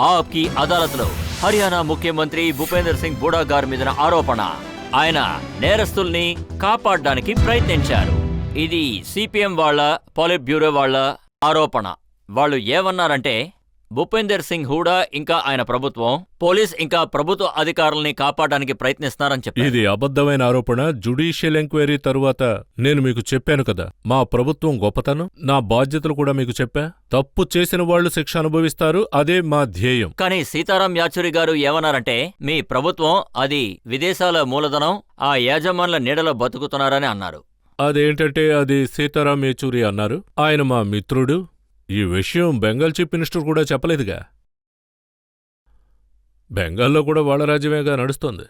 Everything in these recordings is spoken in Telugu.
ఆప్ కి అదాలత్లో హర్యానా ముఖ్యమంత్రి భూపేందర్ సింగ్ హూడా గారి మీద ఆరోపణ. ఆయన నేరస్తుల్ని కాపాడడానికి ప్రయత్నించారు. ఇది సిపిఎం వాళ్ళ పాలిట్ బ్యూరో వాళ్ళ ఆరోపణ. వాళ్ళు ఏమన్నారంటే భూపేందర్ సింగ్ హూడా ఇంకా ఆయన ప్రభుత్వం పోలీస్ ఇంకా ప్రభుత్వ అధికారుల్ని కాపాడడానికి ప్రయత్నిస్తున్నారని చెప్పారు. ఇది అబద్ధమైన ఆరోపణ. జ్యుడిషియల్ ఎంక్వైరీ తరువాత నేను మీకు చెప్పాను కదా, మా ప్రభుత్వం గొప్పతనం, నా బాధ్యతలు కూడా మీకు చెప్పా. తప్పు చేసిన వాళ్లు శిక్ష అనుభవిస్తారు, అదే మా ధ్యేయం. కానీ సీతారాం యాచూరి గారు ఏమన్నారంటే మీ ప్రభుత్వం అది విదేశాల మూలధనం, ఆ యాజమాన్ల నీడలో బతుకుతున్నారని అన్నారు. అదేంటంటే అది సీతారాం యేచూరి అన్నారు. ఆయన మా మిత్రుడు. ఈ విషయం బెంగాల్ చీఫ్ మినిస్టర్ కూడా చెప్పలేదుగా. బెంగాల్లో కూడా వాళ్ల రాజ్యమేగా నడుస్తోంది.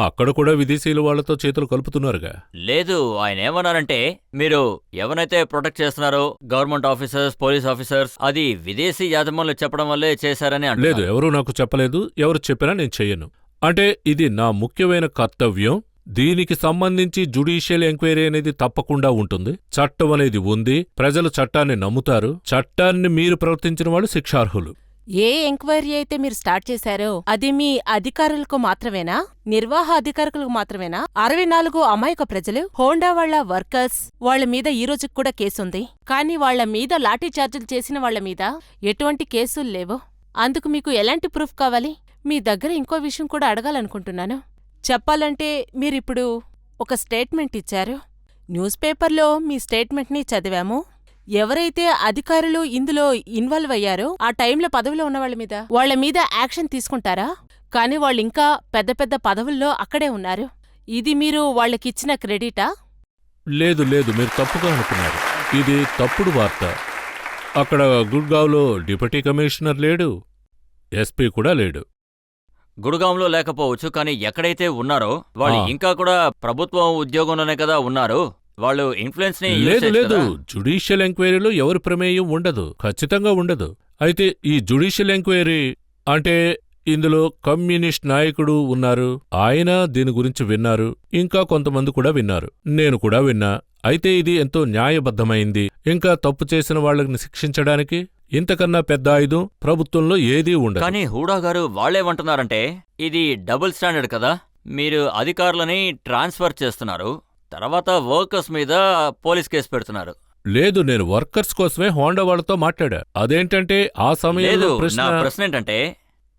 అక్కడ కూడా విదేశీయులు వాళ్లతో చేతులు కలుపుతున్నారుగా. లేదు, ఆయన ఏమన్నారంటే మీరు ఎవరైతే ప్రొటెక్ట్ చేస్తున్నారో గవర్నమెంట్ ఆఫీసర్స్, పోలీస్ ఆఫీసర్స్, అది విదేశీ యాజమాన్లు చెప్పడం వల్లే చేశారని అంటున్నారు. లేదు, ఎవరూ నాకు చెప్పలేదు. ఎవరు చెప్పినా నేను చెయ్యను. అంటే ఇది నా ముఖ్యమైన కర్తవ్యం. దీనికి సంబంధించి జ్యుడిషియల్ ఎంక్వైరీ అనేది తప్పకుండా ఉంటుంది. చట్టం అనేది ఉంది. ప్రజలు చట్టాన్ని నమ్ముతారు. చట్టాన్ని మీరు ప్రవర్తించిన వాళ్ళు శిక్షార్హులు. ఏ ఎంక్వైరీ అయితే మీరు స్టార్ట్ చేశారో అది మీ అధికారులకు మాత్రమేనా? నిర్వాహ అధికారులకు మాత్రమేనా? 64 అమాయక ప్రజలు, హోండా వాళ్ల వర్కర్స్ వాళ్ల మీద ఈ రోజుకి కూడా కేసుంది. కానీ వాళ్ల మీద లాఠీ చార్జీలు చేసిన వాళ్ల మీద ఎటువంటి కేసులు లేవు. అందుకు మీకు ఎలాంటి ప్రూఫ్ కావాలి? మీ దగ్గర ఇంకో విషయం కూడా అడగాలనుకుంటున్నాను. చెప్పాలంటే మీరిప్పుడు ఒక స్టేట్మెంట్ ఇచ్చారు. న్యూస్ పేపర్లో మీ స్టేట్మెంట్ని చదివాము. ఎవరైతే అధికారులు ఇందులో ఇన్వాల్వ్ అయ్యారో ఆ టైంలో పదవిలో ఉన్న వాళ్ల మీద యాక్షన్ తీసుకుంటారా? కానీ వాళ్ళింకా పెద్ద పెద్ద పదవుల్లో అక్కడే ఉన్నారు. ఇది మీరు వాళ్ళకిచ్చిన క్రెడిటా? లేదు లేదు, మీరు తప్పుగా అనుకున్నారు. ఇది తప్పుడు వార్త. అక్కడ గుడ్గావ్లో డిప్యూటీ కమిషనర్ లేడు, ఎస్పీ కూడా లేడు. గుడ్గాంలో లేకపోవచ్చు, కానీ ఎక్కడైతే ఉన్నారో వాళ్ళు ఇంకా కూడా ప్రభుత్వం ఉద్యోగంలోనే కదా ఉన్నారు. వాళ్ళు ఇన్ఫ్లుయెన్స్ ని లేదు లేదు, జ్యుడిషియల్ ఎంక్వైరీలో ఎవరి ప్రమేయం ఉండదు, ఖచ్చితంగా ఉండదు. అయితే ఈ జ్యుడిషియల్ ఎంక్వైరీ అంటే ఇందులో కమ్యూనిస్ట్ నాయకుడు ఉన్నారు. ఆయన దీని గురించి విన్నారు. ఇంకా కొంతమంది కూడా విన్నారు. నేను కూడా విన్నా. అయితే ఇది ఎంతో న్యాయబద్ధమైంది. ఇంకా తప్పు చేసిన వాళ్ళని శిక్షించడానికి ఇంతకన్నా పెద్ద ఆయుధం ప్రభుత్వంలో ఏదీ ఉండదు. కానీ హూడా గారు వాళ్ళేమంటున్నారంటే ఇది డబుల్ స్టాండర్డ్ కదా. మీరు అధికారులని ట్రాన్స్ఫర్ చేస్తున్నారు, తర్వాత వర్కర్స్ మీద పోలీస్ కేసు పెడుతున్నారు. లేదు, నేను వర్కర్స్ కోసమే హోండా వాళ్ళతో మాట్లాడా. అదేంటంటే ఆ సమయంలో ప్రశ్న ఏంటంటే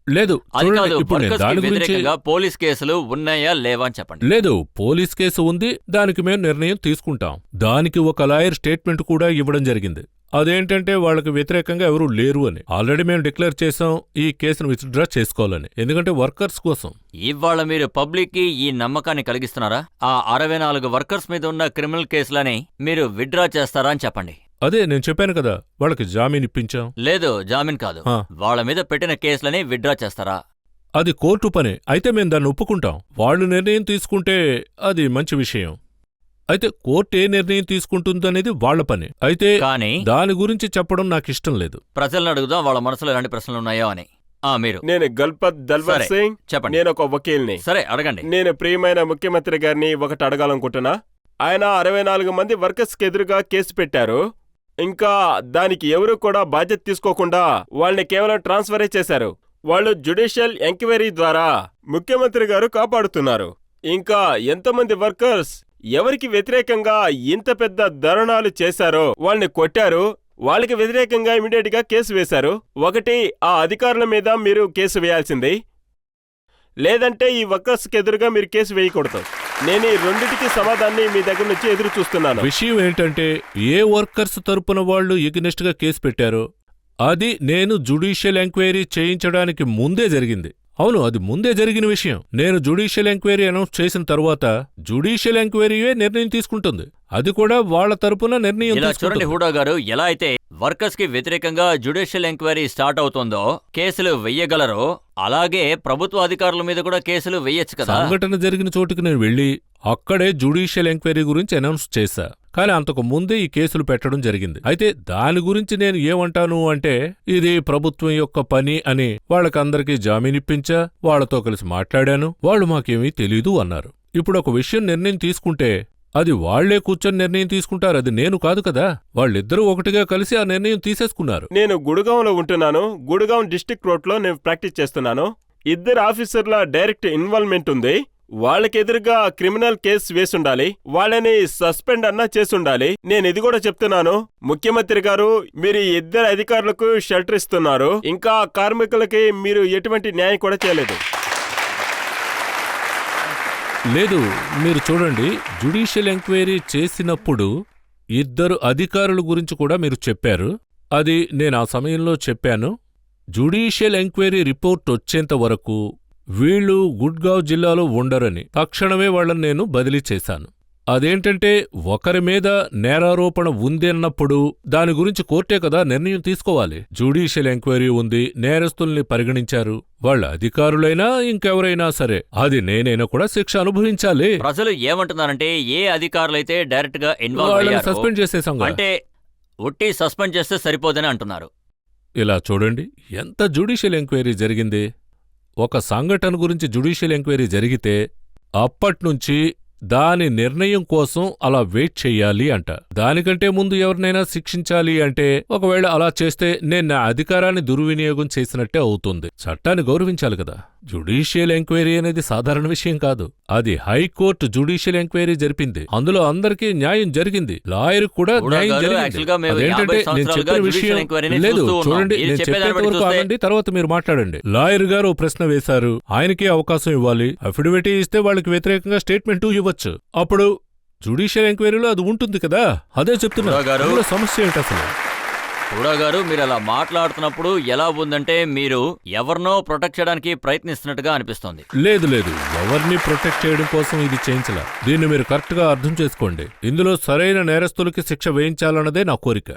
లేదు, అది కాదు, దాని గురించి పోలీస్ కేసులు ఉన్నాయా లేవా అని చెప్పండి. లేదు, పోలీస్ కేసు ఉంది, దానికి మేము నిర్ణయం తీసుకుంటాం. దానికి ఒక లాయర్ స్టేట్మెంట్ కూడా ఇవ్వడం జరిగింది. అదేంటంటే వాళ్ళకి వ్యతిరేకంగా ఎవరూ లేరు అని. ఆల్రెడీ మేము డిక్లేర్ చేసాం ఈ కేసును విత్డ్రా చేసుకోవాలని, ఎందుకంటే వర్కర్స్ కోసం. ఇవాళ మీరు పబ్లిక్ కి ఈ నమ్మకాన్ని కలిగిస్తున్నారా? ఆ 64 వర్కర్స్ మీద ఉన్న క్రిమినల్ కేసులని మీరు విత్డ్రా చేస్తారా అని చెప్పండి. అదే నేను చెప్పాను కదా, వాళ్ళకి జామీన్ ఇప్పించాం. లేదు, జామీన్ కాదు, వాళ్ళ మీద పెట్టిన కేసులని విత్డ్రా చేస్తారా? అది కోర్టు పనే. అయితే మేము దాన్ని ఒప్పుకుంటాం. వాళ్ళు నిర్ణయం తీసుకుంటే అది మంచి విషయం. అయితే కోర్టు ఏ నిర్ణయం తీసుకుంటుందనేది వాళ్ల పని. అయితే దాని గురించి చెప్పడం నాకిష్టం లేదు. ప్రజలను అడుగుదాం వాళ్ళ మనసులో ఎలాంటి ప్రశ్నలు ఉన్నాయో అని. మీరు నేను గల్పత్ దల్వర్ సింగ్ చెప్పండి. నేను ఒక వకీల్ని. సరే, అడగండి. నేను ప్రియమైన ముఖ్యమంత్రి గారిని ఒకటి అడగాలనుకుంటున్నా. ఆయన 64 మంది వర్కర్స్ కి ఎదురుగా కేసు పెట్టారు. ఇంకా దానికి ఎవరు కూడా బాధ్యత తీసుకోకుండా వాళ్ళని కేవలం ట్రాన్స్ఫరే చేశారు. వాళ్ళు జ్యుడిషియల్ ఎంక్వైరీ ద్వారా ముఖ్యమంత్రి గారు కాపాడుతున్నారు. ఇంకా ఎంతమంది వర్కర్స్ ఎవరికి వ్యతిరేకంగా ఇంత పెద్ద ధర్నాలు చేశారో వాళ్ళని కొట్టారు. వాళ్ళకి వ్యతిరేకంగా ఇమీడియట్ గా కేసు వేశారు. ఒకటి, ఆ అధికారుల మీద మీరు కేసు వేయాల్సింది, లేదంటే ఈ వర్కర్స్ కి ఎదురుగా మీరు కేసు వేయకూడదు. నేను ఈ రెండిటికి సమాధానాన్ని మీ దగ్గర నుంచి ఎదురు చూస్తున్నాను. విషయం ఏంటంటే ఏ వర్కర్స్ తరపున వాళ్ళు ఎగ్నెస్ట్ గా కేసు పెట్టారో అది నేను జ్యుడిషియల్ ఎంక్వైరీ చేయించడానికి ముందే జరిగింది. అవును, అది ముందే జరిగిన విషయం. నేను జ్యుడిషియల్ ఎంక్వైరీ అనౌన్స్ చేసిన తరువాత జ్యుడిషియల్ ఎంక్వైరీయే నిర్ణయం తీసుకుంటుంది. అది కూడా వాళ్ల తరపున నిర్ణయం తీసుకుంటుంది. చూడండి హూడా గారు, ఎలా అయితే వర్కర్స్ కి వ్యతిరేకంగా జ్యుడిషియల్ ఎంక్వైరీ స్టార్ట్ అవుతోందో కేసులు వెయ్యగలరో, అలాగే ప్రభుత్వ అధికారుల మీద కూడా కేసులు వెయ్యొచ్చు కదా. సంఘటన జరిగిన చోటుకి నేను వెళ్లి అక్కడే జ్యుడిషియల్ ఎంక్వైరీ గురించి అనౌన్స్ చేశా. కానీ అంతకు ముందే ఈ కేసులు పెట్టడం జరిగింది. అయితే దాని గురించి నేను ఏమంటాను అంటే ఇది ప్రభుత్వం యొక్క పని అని వాళ్ళకందరికీ జామీనిప్పించా. వాళ్లతో కలిసి మాట్లాడాను. వాళ్ళు మాకేమీ తెలీదు అన్నారు. ఇప్పుడు ఒక విషయం నిర్ణయం తీసుకుంటే అది వాళ్లే కూర్చొని నిర్ణయం తీసుకుంటారు, అది నేను కాదు కదా. వాళ్ళిద్దరూ ఒకటిగా కలిసి ఆ నిర్ణయం తీసేసుకున్నారు. నేను గుడగాంలో ఉంటున్నాను. గుడగాం డిస్ట్రిక్ట్ కోర్టులో నేను ప్రాక్టీస్ చేస్తున్నాను. ఇద్దరు ఆఫీసర్ల డైరెక్ట్ ఇన్వాల్వ్మెంట్ ఉంది. వాళ్ళకెదురుగా క్రిమినల్ కేసు వేసుండాలి. వాళ్ళని సస్పెండ్ అన్నా చేసుండాలి. నేను ఇది కూడా చెప్తున్నాను, ముఖ్యమంత్రి గారు, మీరు ఇద్దరు అధికారులకు షెల్టర్ ఇస్తున్నారు. ఇంకా కార్మికులకి మీరు ఎటువంటి న్యాయం కూడా చేయలేదు. లేదు, మీరు చూడండి, జ్యుడిషియల్ ఎంక్వైరీ చేసినప్పుడు ఇద్దరు అధికారుల గురించి కూడా మీరు చెప్పారు. అది నేను ఆ సమయంలో చెప్పాను. జ్యుడిషియల్ ఎంక్వైరీ రిపోర్ట్ వచ్చేంత వరకు వీళ్ళు గుడ్గావ్ జిల్లాలో ఉండరని తక్షణమే వాళ్ళని నేను బదిలీ చేశాను. అదేంటంటే ఒకరి మీద నేరారోపణ ఉంది అన్నప్పుడు దాని గురించి కోర్టే కదా నిర్ణయం తీసుకోవాలి. జ్యుడిషియల్ ఎంక్వైరీ ఉంది, నేరస్తుల్ని పరిగణించారు. వాళ్ళ అధికారులైనా ఇంకెవరైనా సరే, అది నేనైనా కూడా శిక్ష అనుభవించాలి. ప్రజలు ఏమంటున్నారంటే ఏ అధికారులైతే డైరెక్ట్ గా ఇన్వాల్వ్ వాళ్ళని అయ్యారో, సస్పెండ్ చేసేసాం. అంటే ఒట్టి సస్పెండ్ చేస్తే సరిపోదని అంటున్నారు. ఇలా చూడండి, ఎంత జ్యుడిషియల్ ఎంక్వైరీ జరిగింది. ఒక సంఘటన గురించి జ్యుడిషియల్ ఎంక్వైరీ జరిగితే అప్పట్నుంచి దాని నిర్ణయం కోసం అలా వెయిట్ చెయ్యాలి అంట. దానికంటే ముందు ఎవరినైనా శిక్షించాలి అంటే ఒకవేళ అలా చేస్తే నేను నా అధికారాన్ని దుర్వినియోగం చేసినట్టే అవుతుంది. చట్టాన్ని గౌరవించాలి కదా. జ్యుడిషియల్ ఎంక్వైరీ అనేది సాధారణ విషయం కాదు. అది హైకోర్టు జ్యుడిషియల్ ఎంక్వైరీ జరిపింది. అందులో అందరికీ న్యాయం జరిగింది. లాయర్ కూడా న్యాయం జరిగింది. అదేంటంటే నేను చెప్పిన విషయం లేదు. చూడండి, నేను చెప్పేంత వరకు ఆగండి, తర్వాత మీరు మాట్లాడండి. లాయర్ గారు ఓ ప్రశ్న వేశారు, ఆయనకే అవకాశం ఇవ్వాలి. అఫిడవిట్ ఇస్తే వాళ్ళకి వ్యతిరేకంగా స్టేట్మెంట్ ఇవ్వచ్చు. అప్పుడు జ్యుడిషియల్ ఎంక్వైరీలో అది ఉంటుంది కదా. అదే చెప్తున్నా, సమస్య ఏంటి అసలు? కూడా గారు, మీరు అలా మాట్లాడుతున్నప్పుడు ఎలా ఉందంటే మీరు ఎవరినో ప్రొటెక్ట్ చేయడానికి ప్రయత్నిస్తున్నట్టుగా అనిపిస్తోంది. లేదు లేదు, ఎవరిని ప్రొటెక్ట్ చేయడం కోసం ఇది చేయించలా. దీన్ని మీరు కరెక్ట్ గా అర్థం చేసుకోండి. ఇందులో సరైన నేరస్తులకి శిక్ష వేయించాలన్నదే నా కోరిక.